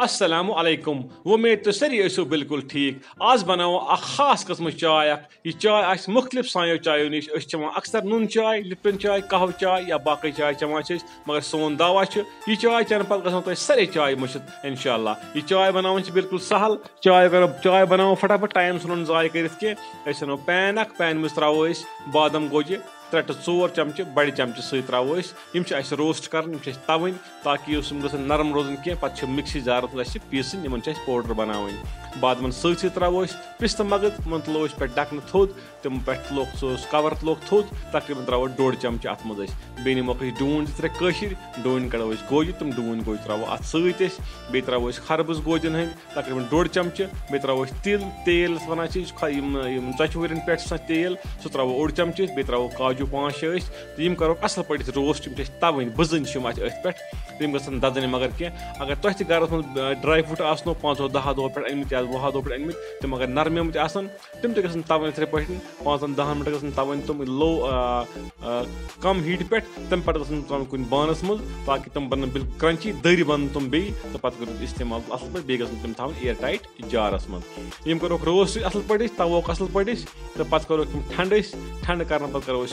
अस्सलामु अलैकुम। उम्मीद तो सरी ऐसो बिल्कुल ठीक। आज बनाओ खास कस्म चाय। यह चाय आस मुख्तलिफ सायो चायो नश चवान अक्सर नुन चाय, लिप्टन चाय, कहव चाय या बाकी चाय चवान मगर सोन दावा यह चाय चेन पे गो सारे चाय मुशित इंशाल्लाह। यह चाय बनावन बिल्कुल सहल। चाय बनाओ फटाफट, टाइम सुन जाय कर पैन पैन मज त्रो बादम गोजे 3 to 4 चमचे बड़े चमचे सत त्रो रोस्ट कर तवन ताकि नरम रोजन कह पे मिक्सी जार पीसन इन पाउडर बनावन। बादम सत त्रो पिस्त मगज तुलो पे डकन थोद तम पे लोग कवर लोग थोद तकरीबन त्रो 1.5 चमचे अत मज बे निमो डून 2-3 कशर डून कड़ो गोज तम डून गोज त्रो अत सत बे त्रो खरबूज गोजन हंद तकरीबन 1.5 चमचे बे त्रो तेल वन चचवर पे तेल सह त्रो 1 चमचे बे त्रो काजू 5-6 तो करो असल पे रोस्ट तवन बजन अथ पे तम गन दजन मगर कह अगर तुह घर मज ड्राई फ्रूट आसनो 5-10 दो पे अनमित या 20 दो पे अनमित तम अगर नरमेमुत तम तवन इथे पे 5-10 मिनट गन तवन तम लो कम हीट पे तम पे गन कुन बानस मज ताकि तम बन बिल्कुल क्रंची दर बन तम बे तो पे कर इस्तेमाल असल पे बे गन तम थवन एयर टाइट जारस मज यम करो रोस्ट असल पे तवोक असल पे तो पे करो ठंड ठंड कर पे करो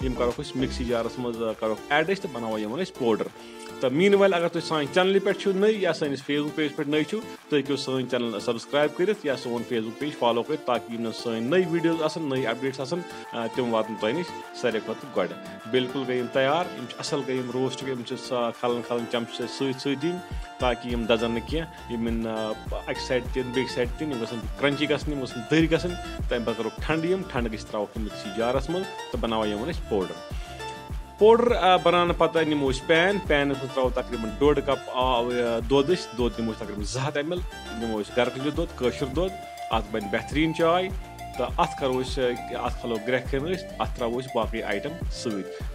यम करो मिक्सी जारस मज करो एड तो बनाओ यमन पाउडर। तो मीन वाल अगर तुम सान चैनल पे नई या सानिस फेसबुक पेज पे नई तुम हेको सन चैनल सब्सक्राइब कर या सोन फेसबुक पेज फॉलो कर ताकि सन नई वीडियोज आसन नई अपडेट्स तम वातन तुह नश सारे खुद गो बिल्कुल गई तैयार असल गई रोस्ट गई खलन खलन चमच सत दिन ताकि यम दजन कह अक साइड दिन बे साइड दिन क्रंची गसन दर गसन तम पे करो ठंड ठंड गई त्रो मिक्सी जारस मज तो बनाओ यमन पाउडर बनाने पता नमो पैन मज त्रो तकरीबन 1.5 कप दोद नमो तकरीबन 200 ml नमो गर्कल दोद कशर दोद अत बन बेहतरीन चाय तो अत करो अत खलो ग्रेख अत त्रो बाकी आइटम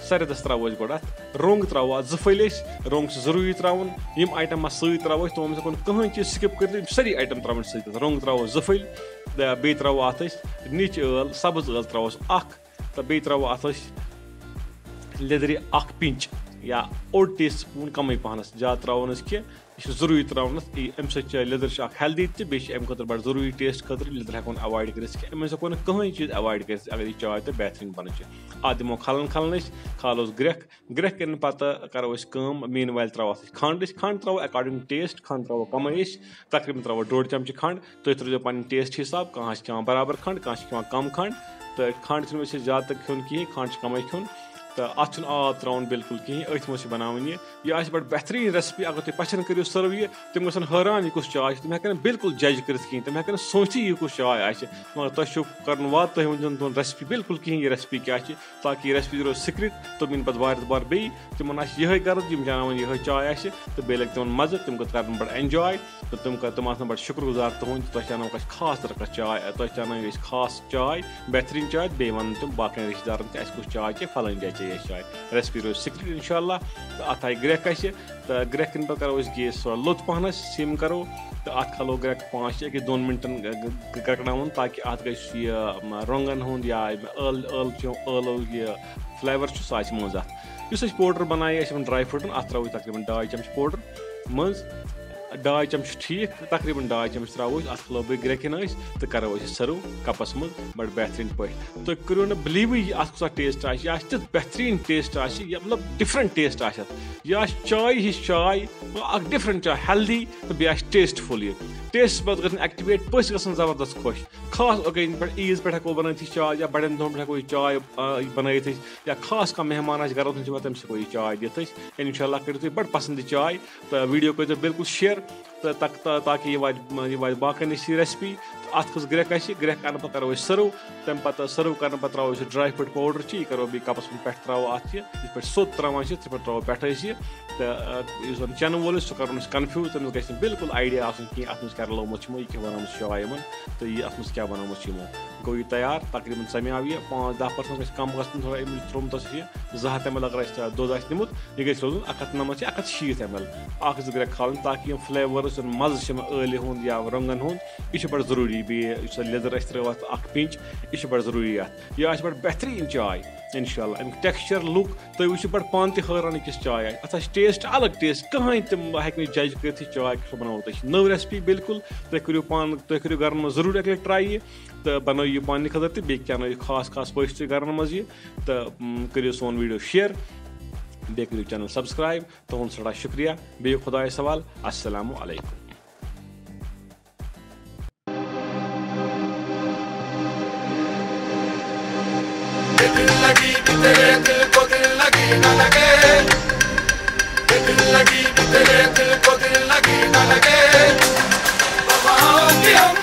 सरदस त्रो गो रोंग त्रो 2 फल रोंग जरूरी त्रोन यम आइटम सत त्रो तुम कहें चीज स्किप कर सारी आइटम त्रोन सत रोंग त्रो 2 फल बे त्रो अत निच यल सब्ज यल त्रोस तो बे त्रो अत लेदर 1 पिंच या 1 टीस्पून कम पहनस ज्यादा त्रोनस कह यह जरूरी त्रोनस अम लेदर हेल्दी तो बेम खुद बड़ जरूरी टेस्ट खुद लेदर हेको अवॉइड कर हेको कहें चीज अवॉइड कर अगर यह चाय तो बेहतरीन बन अत दिमो खलन खलन खालोस ग्रेख ग्रेख कर पत करो मीन वाल त्रो खंड त्रो अकॉर्डिंग टेस्ट खंड त्रो कम तकरीबन त्रो 1.5 चमचे खंड तुम त्रो पे टेस्ट हिसाब कह बराबर खंड कह कम खंड तो खंड ज्यादा खुन कहें खंड कम खुन तो अत आब त्रोन बिल्कुल कहें अथ मज बनावन यह बड़ बेहतरीन रेसिपी अगर तुम पचन करो सर्व यह तम गन हैरान यह कुछ चाय तम हेकन बिल्कुल जज कर कहें तम हेकन सोची यह कुछ चाय आ मगर तुम कर वाद तुम वन तुम रेसिपी बिल्कुल कहें यह रेसिपी क्या ताकि यह रेसिपी रोज सिक्रेट तुम इन पे वार बार बे तिमन यह गर्ज जान यह चाय तो बे लगे तिमन मज़ तुम कर बड़ एंजॉय तो तुम बड़ शुक्रगुजार तुहद तुम चानो खास तरह चाय तुम चानो खास चाय बेहतरीन चाय बे वन तुम बाकी रिश्तेदार कुछ चाय फलान जाए चाय रेसिपी रोज सिक्रेट इंशाल्लाह। तो अत आई ग्रेख तो ग्रेख पे करो गैस थोड़ा लोत पहन सिम करो तो अत खलो ग्रेख 5-2 मिनटन गकड़ावन ताकि अत गई रोंगन हुंद या लो यह फ्लेवर सह मज अस पाउडर बनाए ड्राई फ्रूटन अत त्रो तकरीबन 2.5 चमच पाउडर मज 2.5 चमच ठीक तकरीबन 2.5 चमच त्रो अत खलो बे ग्रेखन तो करो सर्व कपस मज बड़ बेहतरीन पे तो करो ना बिलीव अत कुछ टेस्ट आह बेहतरीन टेस्ट मतलब डिफरेंट टेस्ट यह चाय हिश चाय डिफरेंट चाय हेल्दी तो बे टेस्टफुल यह टेस्ट पे गन एक्टिवेट पस गन जबरदस्त खुश खास ओकेजन पे ईज पे हेको बन चाय या बड़न दोन पे हेको चाय बन या खास कम मेहमान घर तम हेको यह चाय दिथ इंशाल्लाह करो तुम बड़ पसंद चाय तो वीडियो कर बिल्कुल शेयर ताकि यह वाज बाकी नश रेसिपी अत खस ग्रेख ग्रेख कर करो सर्व तम पे सर्व कर त्रो ड्राई फ्रूट पाउडर यह करो बे कपस पे त्रो अत पे सोत त्रा पे त्रो पे तो चन वोल सह कर कन्फ्यूज तमिस ग बिल्कुल आइडिया कहीं अत कर लोमुत यह क्या बनामुत चाय तो यह अत क्या बनामुत गो ये तैयार तकरीबन समेव यह 5-10% कम गन थोड़ा त्रोमुत 200 ml अगर दोद निमुत यह गई रोजन 190 160 ml 1-2 ग्रेक खाल ताकि फ्लेवर्स मज़ ٲलि हुंद या रंगन हुंद यह बड़ जरूरी बे लेदर त्रोत पिंच यह बड़ जरूरी यह बड़ बेहतरीन चाय इंशाल्लाह अमिक टेक्सचर लुक तुम वो बड़ पान तैरान अकिस चाय अत टेस्ट अलग टेस्ट कहें तम हे जज कर चाय बनाओ तुम नव रेसिपी बिल्कुल तुम करो घर में जरूर एक ट्राई तो बनो यह पान खतर तो बे क्या खास खास पे घर मज तो करो सोन वीडियो शेयर बे करो चैनल सब्सक्राइब तुंद सड़ा शुक्रिया बे खुदा सवाल अस्सलामु अलैकुम। तेरे दिल को दिल लगी न लगे, दिल लगी तेरे दिल को दिल लगी न लगे, वहाँ भी हम